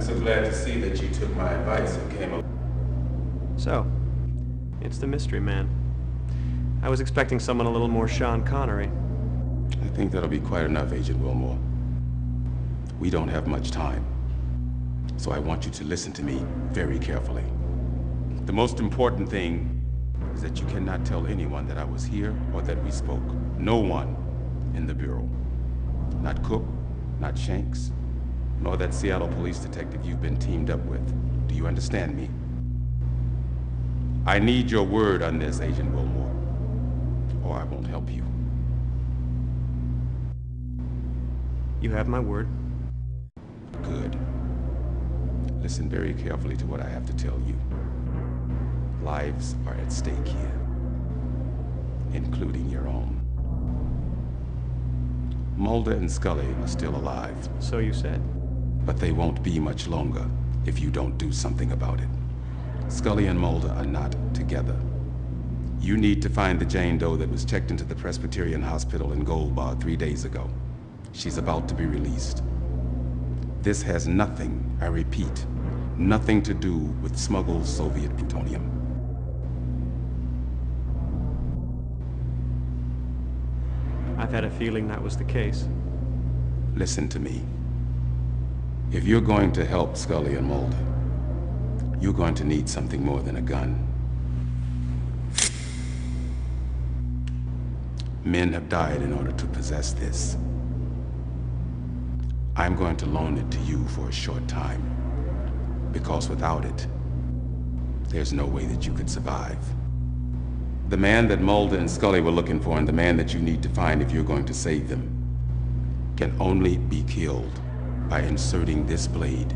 so glad to see that you took my advice and came along. So, it's the mystery man. I was expecting someone a little more Sean Connery. I think that'll be quite enough, Agent Wilmore. We don't have much time, so I want you to listen to me very carefully. The most important thing is that you cannot tell anyone that I was here or that we spoke. No one in the Bureau. Not Cook, not Shanks, nor that Seattle police detective you've been teamed up with. Do you understand me? I need your word on this, Agent Wilmore, or I won't help you. You have my word. Good. Listen very carefully to what I have to tell you. Lives are at stake here, including your own. Mulder and Scully are still alive. So you said. But they won't be much longer if you don't do something about it. Scully and Mulder are not together. You need to find the Jane Doe that was checked into the Presbyterian Hospital in Gold Bar 3 days ago. She's about to be released. This has nothing, I repeat, nothing to do with smuggled Soviet plutonium. I've had a feeling that was the case. Listen to me. If you're going to help Scully and Mulder, you're going to need something more than a gun. Men have died in order to possess this. I'm going to loan it to you for a short time, because without it, there's no way that you could survive. The man that Mulder and Scully were looking for, and the man that you need to find if you're going to save them, can only be killed by inserting this blade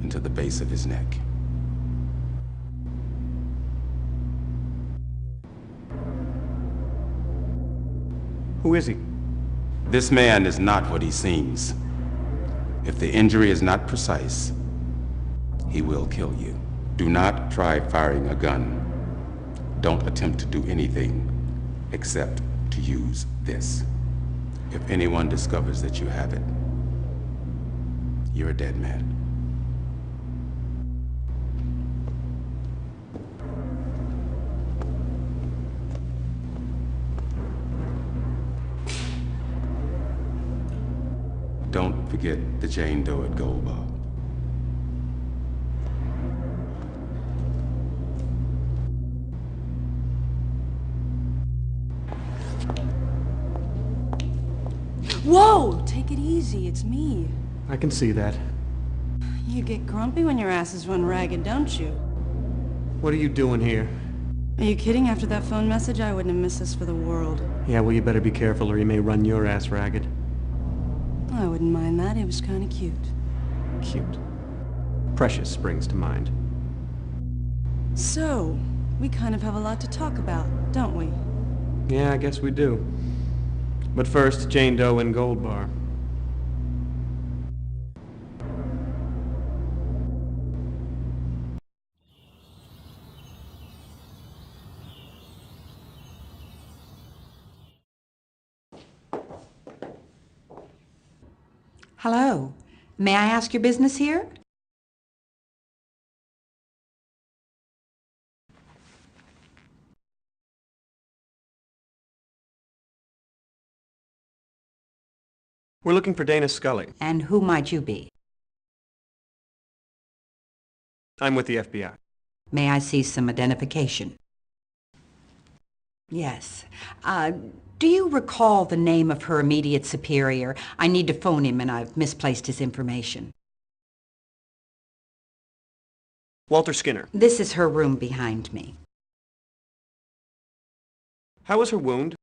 into the base of his neck. Who is he? This man is not what he seems. If the injury is not precise, he will kill you. Do not try firing a gun. Don't attempt to do anything except to use this. If anyone discovers that you have it, you're a dead man. Don't forget the Jane Doe at Gold Bar. Whoa! Take it easy, it's me. I can see that. You get grumpy when your asses run ragged, don't you? What are you doing here? Are you kidding? After that phone message, I wouldn't have missed this for the world. Yeah, well, you better be careful or you may run your ass ragged. I wouldn't mind that. It was kind of cute. Cute. Precious springs to mind. So, we kind of have a lot to talk about, don't we? Yeah, I guess we do. But first, Jane Doe and Gold Bar. Hello. May I ask your business here? We're looking for Dana Scully. And who might you be? I'm with the FBI. May I see some identification? Yes. Do you recall the name of her immediate superior? I need to phone him and I've misplaced his information. Walter Skinner. This is her room behind me. How was her wound?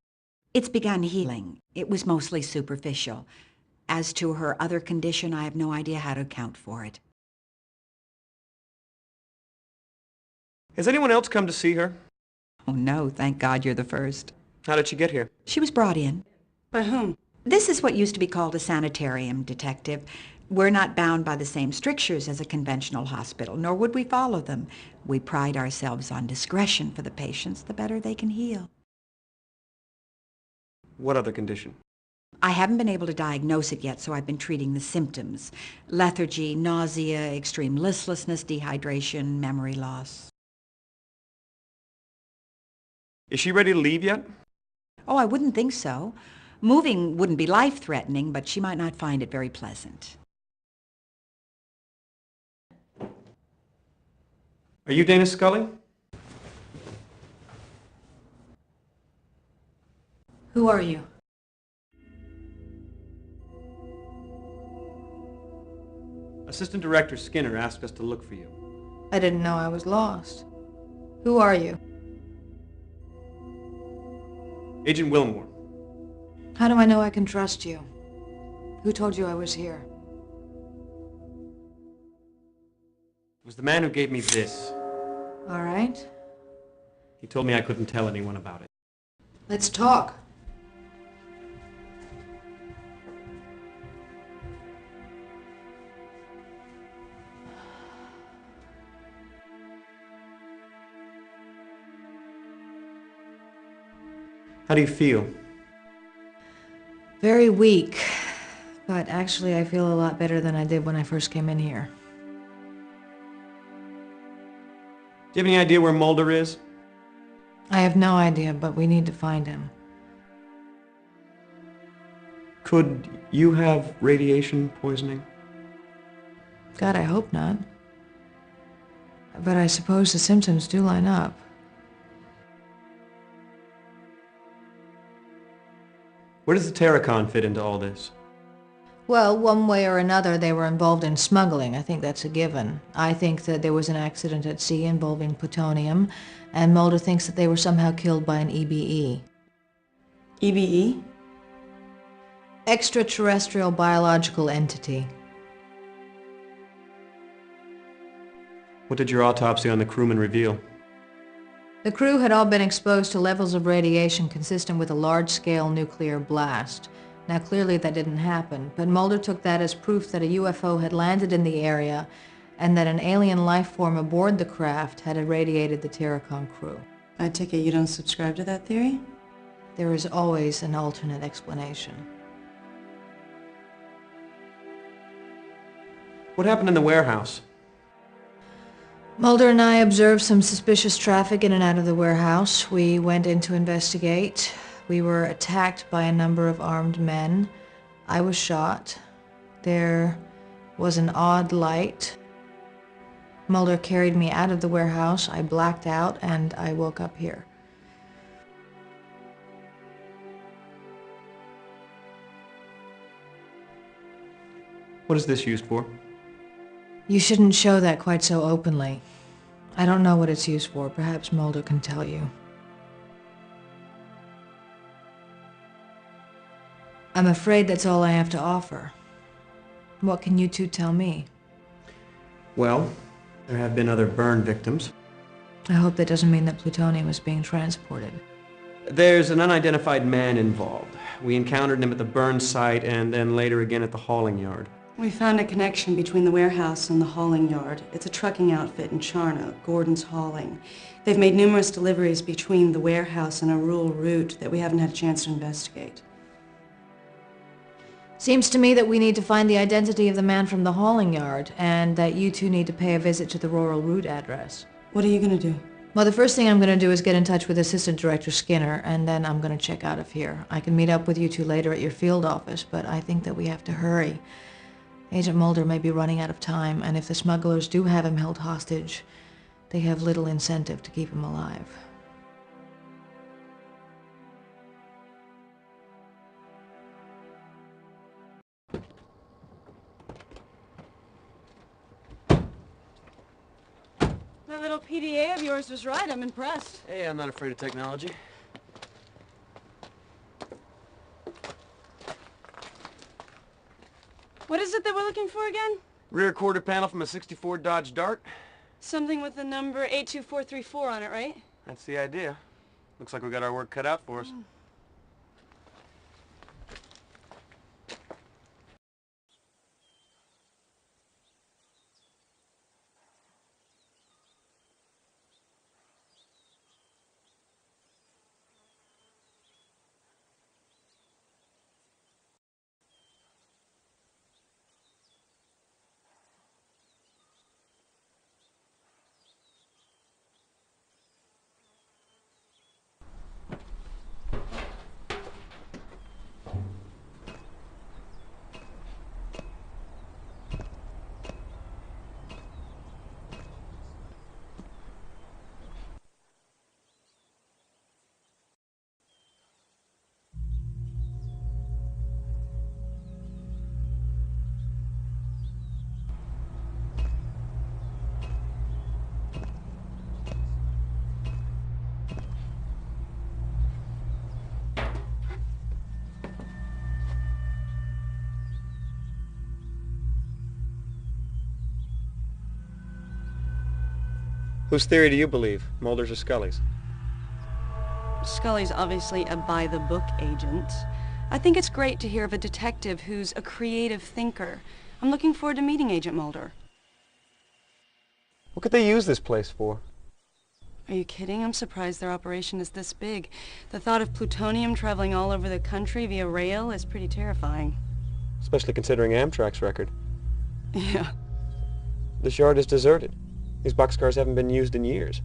It's begun healing. It was mostly superficial. As to her other condition, I have no idea how to account for it. Has anyone else come to see her? Oh no, thank God you're the first. How did she get here? She was brought in. By whom? This is what used to be called a sanitarium, Detective. We're not bound by the same strictures as a conventional hospital, nor would we follow them. We pride ourselves on discretion for the patients, the better they can heal. What other condition? I haven't been able to diagnose it yet, so I've been treating the symptoms. Lethargy, nausea, extreme listlessness, dehydration, memory loss. Is she ready to leave yet? Oh, I wouldn't think so. Moving wouldn't be life-threatening, but she might not find it very pleasant. Are you Dana Scully? Who are you? Assistant Director Skinner asked us to look for you. I didn't know I was lost. Who are you? Agent Wilmore. How do I know I can trust you? Who told you I was here? It was the man who gave me this. All right. He told me I couldn't tell anyone about it. Let's talk. How do you feel? Very weak, but actually I feel a lot better than I did when I first came in here. Do you have any idea where Mulder is? I have no idea, but we need to find him. Could you have radiation poisoning? God, I hope not. But I suppose the symptoms do line up. Where does the Terracon fit into all this? Well, one way or another, they were involved in smuggling. I think that's a given. I think that there was an accident at sea involving plutonium, and Mulder thinks that they were somehow killed by an EBE. EBE? Extraterrestrial biological entity. What did your autopsy on the crewman reveal? The crew had all been exposed to levels of radiation consistent with a large-scale nuclear blast. Now, clearly that didn't happen, but Mulder took that as proof that a UFO had landed in the area and that an alien life form aboard the craft had irradiated the Terracon crew. I take it you don't subscribe to that theory? There is always an alternate explanation. What happened in the warehouse? Mulder and I observed some suspicious traffic in and out of the warehouse. We went in to investigate. We were attacked by a number of armed men. I was shot. There was an odd light. Mulder carried me out of the warehouse. I blacked out and I woke up here. What is this used for? You shouldn't show that quite so openly. I don't know what it's used for. Perhaps Mulder can tell you. I'm afraid that's all I have to offer. What can you two tell me? Well, there have been other burn victims. I hope that doesn't mean that plutonium is being transported. There's an unidentified man involved. We encountered him at the burn site and then later again at the hauling yard. We found a connection between the warehouse and the hauling yard. It's a trucking outfit in Charnock, Gordon's Hauling. They've made numerous deliveries between the warehouse and a rural route that we haven't had a chance to investigate. Seems to me that we need to find the identity of the man from the hauling yard, and that you two need to pay a visit to the rural route address. What are you going to do? Well, the first thing I'm going to do is get in touch with Assistant Director Skinner, and then I'm going to check out of here. I can meet up with you two later at your field office, but I think that we have to hurry. Agent Mulder may be running out of time, and if the smugglers do have him held hostage, they have little incentive to keep him alive. That little PDA of yours was right. I'm impressed. Hey, I'm not afraid of technology. What is it that we're looking for again? Rear quarter panel from a '64 Dodge Dart. Something with the number 82434 on it, right? That's the idea. Looks like we got our work cut out for us. Whose theory do you believe, Mulder's or Scully's? Scully's obviously a by-the-book agent. I think it's great to hear of a detective who's a creative thinker. I'm looking forward to meeting Agent Mulder. What could they use this place for? Are you kidding? I'm surprised their operation is this big. The thought of plutonium traveling all over the country via rail is pretty terrifying. Especially considering Amtrak's record. Yeah. This yard is deserted. These boxcars haven't been used in years.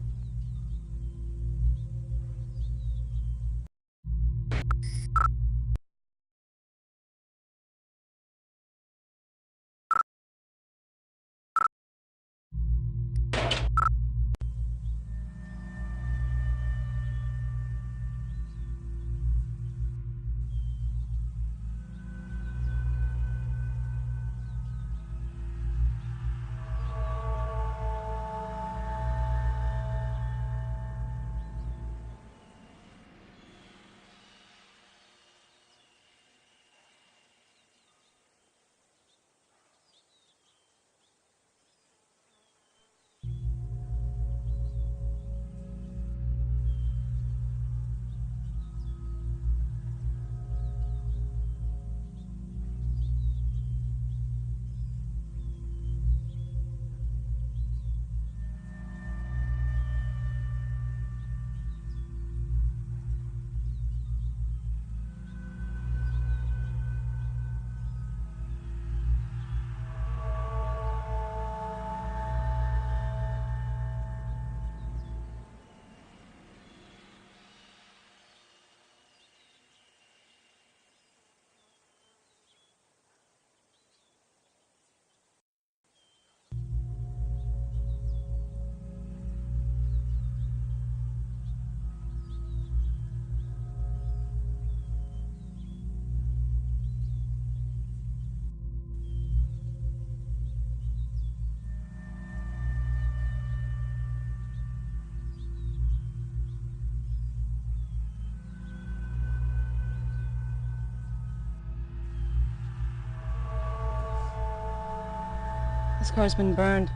This car's been burned.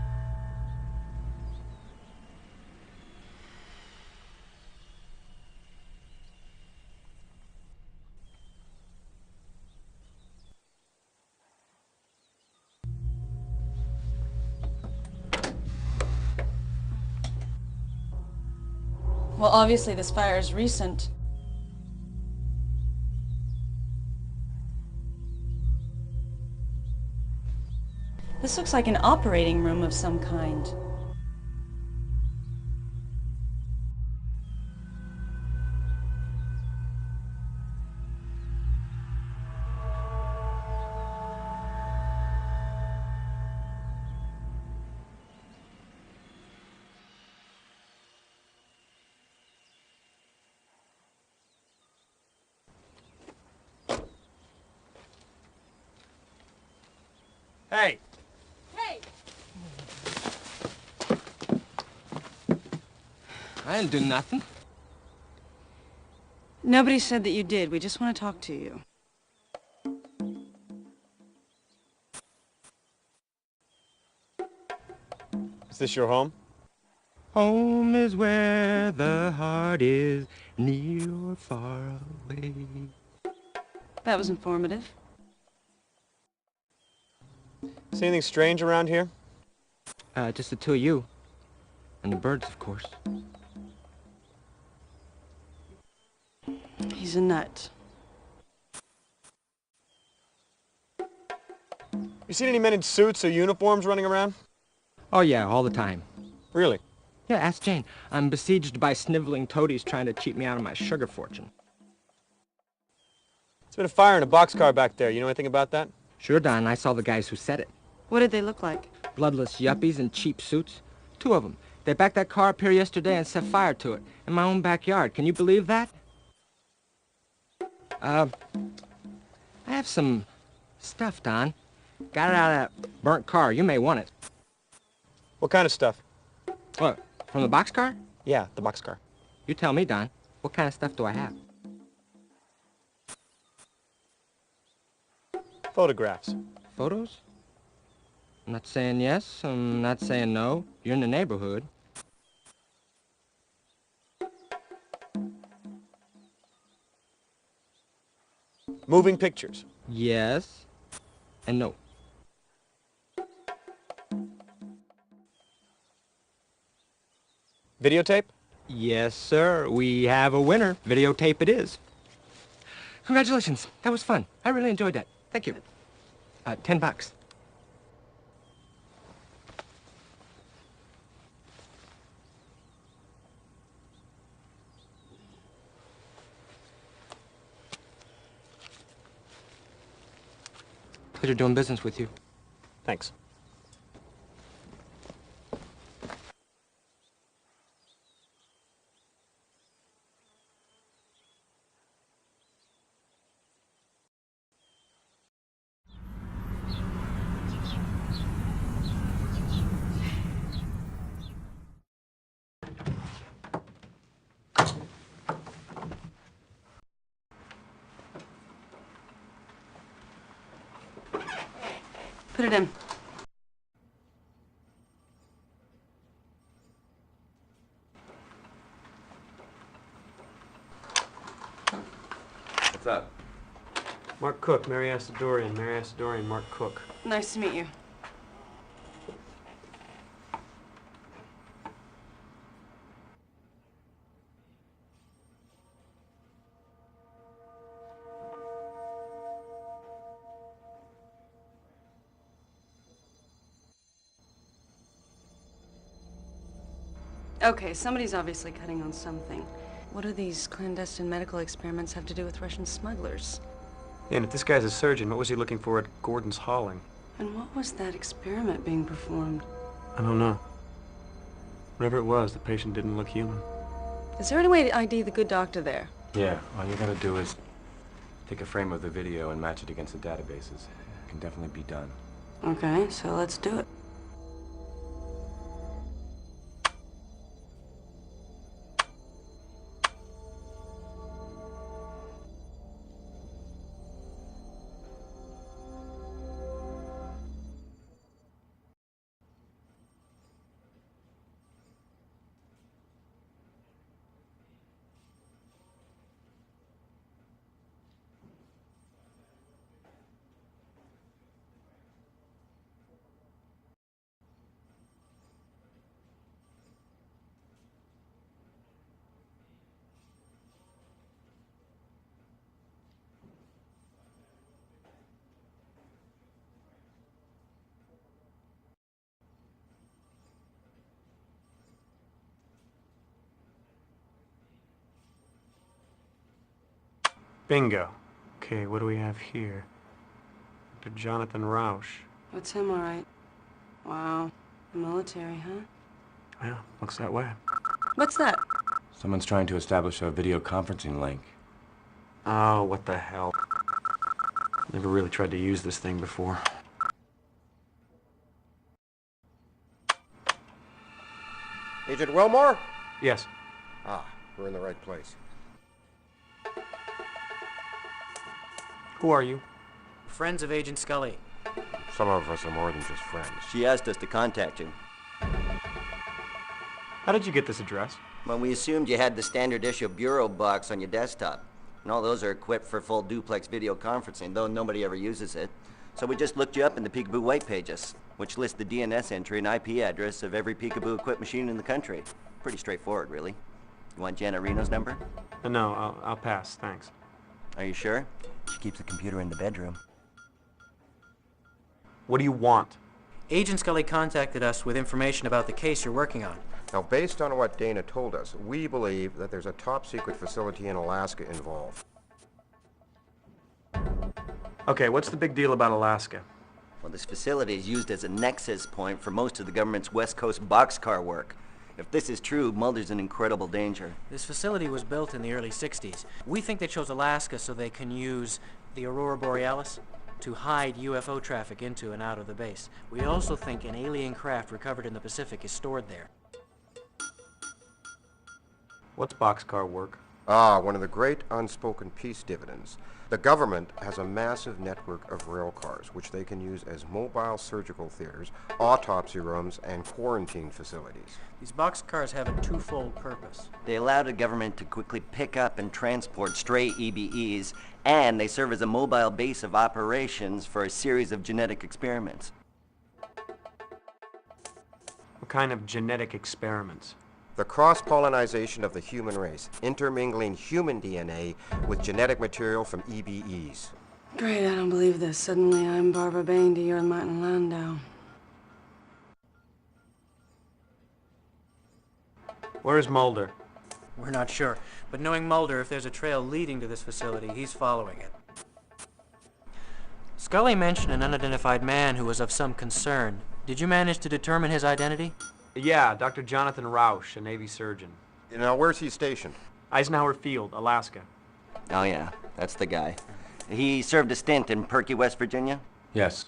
Well, obviously this fire is recent. This looks like an operating room of some kind. Hey! I didn't do nothing. Nobody said that you did. We just want to talk to you. Is this your home? Home is where the heart is, near or far away. That was informative. See anything strange around here? Just the two of you. And the birds, of course. He's a nut. You seen any men in suits or uniforms running around? Oh yeah, all the time. Really? Yeah, ask Jane. I'm besieged by sniveling toadies trying to cheat me out of my sugar fortune. There's been a fire in a boxcar back there. You know anything about that? Sure, Don. I saw the guys who set it. What did they look like? Bloodless yuppies in cheap suits. Two of them. They backed that car up here yesterday and set fire to it. In my own backyard. Can you believe that? I have some stuff, Don. Got it out of that burnt car. You may want it. What kind of stuff? What, from the boxcar? Yeah, the boxcar. You tell me, Don. What kind of stuff do I have? Photographs. Photos? I'm not saying yes, I'm not saying no. You're in the neighborhood. Moving pictures. Yes. And no. Videotape? Yes, sir. We have a winner. Videotape it is. Congratulations. That was fun. I really enjoyed that. Thank you. $10. Pleasure doing business with you. Thanks. Put it in. What's up? Mark Cook, Mary Asadorian. Mary Asadorian, Mark Cook. Nice to meet you. Okay, somebody's obviously cutting on something. What do these clandestine medical experiments have to do with Russian smugglers? And if this guy's a surgeon, what was he looking for at Gordon's Hauling? And what was that experiment being performed? I don't know. Whatever it was, the patient didn't look human. Is there any way to ID the good doctor there? Yeah, all you gotta do is take a frame of the video and match it against the databases. It can definitely be done. Okay, so let's do it. Bingo. Okay, what do we have here? Dr. Jonathan Rausch. What's him, all right? Wow. Military, huh? Yeah, looks that way. What's that? Someone's trying to establish a video conferencing link. Oh, what the hell. Never really tried to use this thing before. Agent Wilmore? Yes. Ah, we're in the right place. Who are you? Friends of Agent Scully. Some of us are more than just friends. She asked us to contact you. How did you get this address? Well, we assumed you had the standard issue bureau box on your desktop. And all those are equipped for full duplex video conferencing, though nobody ever uses it. So we just looked you up in the Peekaboo white pages, which list the DNS entry and IP address of every Peekaboo-equipped machine in the country. Pretty straightforward, really. You want Janet Reno's number? No, I'll pass, thanks. Are you sure? She keeps the computer in the bedroom. What do you want? Agent Scully contacted us with information about the case you're working on. Now, based on what Dana told us, we believe that there's a top-secret facility in Alaska involved. Okay, what's the big deal about Alaska? Well, this facility is used as a nexus point for most of the government's West Coast boxcar work. If this is true, Mulder's in incredible danger. This facility was built in the early 60s. We think they chose Alaska so they can use the Aurora Borealis to hide UFO traffic into and out of the base. We also think an alien craft recovered in the Pacific is stored there. What's boxcar work? Ah, one of the great unspoken peace dividends. The government has a massive network of rail cars, which they can use as mobile surgical theaters, autopsy rooms, and quarantine facilities. These boxcars have a twofold purpose. They allow the government to quickly pick up and transport stray EBEs, and they serve as a mobile base of operations for a series of genetic experiments. What kind of genetic experiments? The cross-pollinization of the human race, intermingling human DNA with genetic material from EBEs. Great, I don't believe this. Suddenly I'm Barbara Bain to you're Martin Landau. Where's Mulder? We're not sure, but knowing Mulder, if there's a trail leading to this facility, he's following it. Scully mentioned an unidentified man who was of some concern. Did you manage to determine his identity? Yeah, Dr. Jonathan Rausch, a Navy surgeon. Now, where's he stationed? Eisenhower Field, Alaska. Oh yeah, that's the guy. He served a stint in Perky, West Virginia? Yes.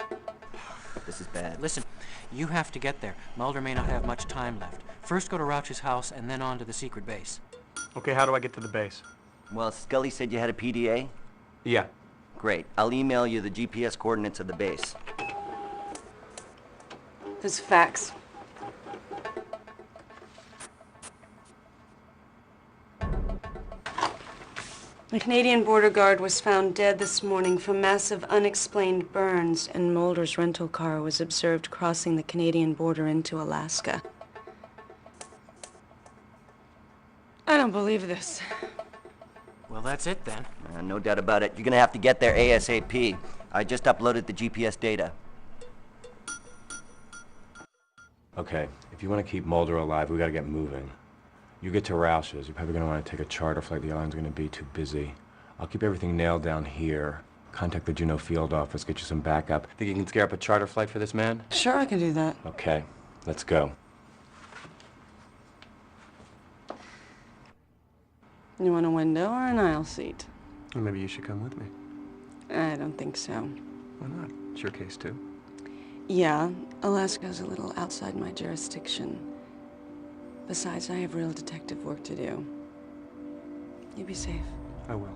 This is bad. Listen, you have to get there. Mulder may not have much time left. First go to Rauch's house and then on to the secret base. Okay, how do I get to the base? Well, Scully said you had a PDA? Yeah. Great. I'll email you the GPS coordinates of the base. There's fax. The Canadian border guard was found dead this morning from massive unexplained burns, and Mulder's rental car was observed crossing the Canadian border into Alaska. I don't believe this. Well, that's it then. No doubt about it. You're gonna have to get there ASAP. I just uploaded the GPS data. Okay, if you want to keep Mulder alive, we gotta get moving. You get to Rausch's, you're probably gonna want to take a charter flight. The airline's gonna be too busy. I'll keep everything nailed down here. Contact the Juneau field office, get you some backup. Think you can scare up a charter flight for this man? Sure, I can do that. Okay, let's go. You want a window or an aisle seat? Well, maybe you should come with me. I don't think so. Why not? It's your case, too. Yeah, Alaska's a little outside my jurisdiction. Besides, I have real detective work to do. You be safe. I will.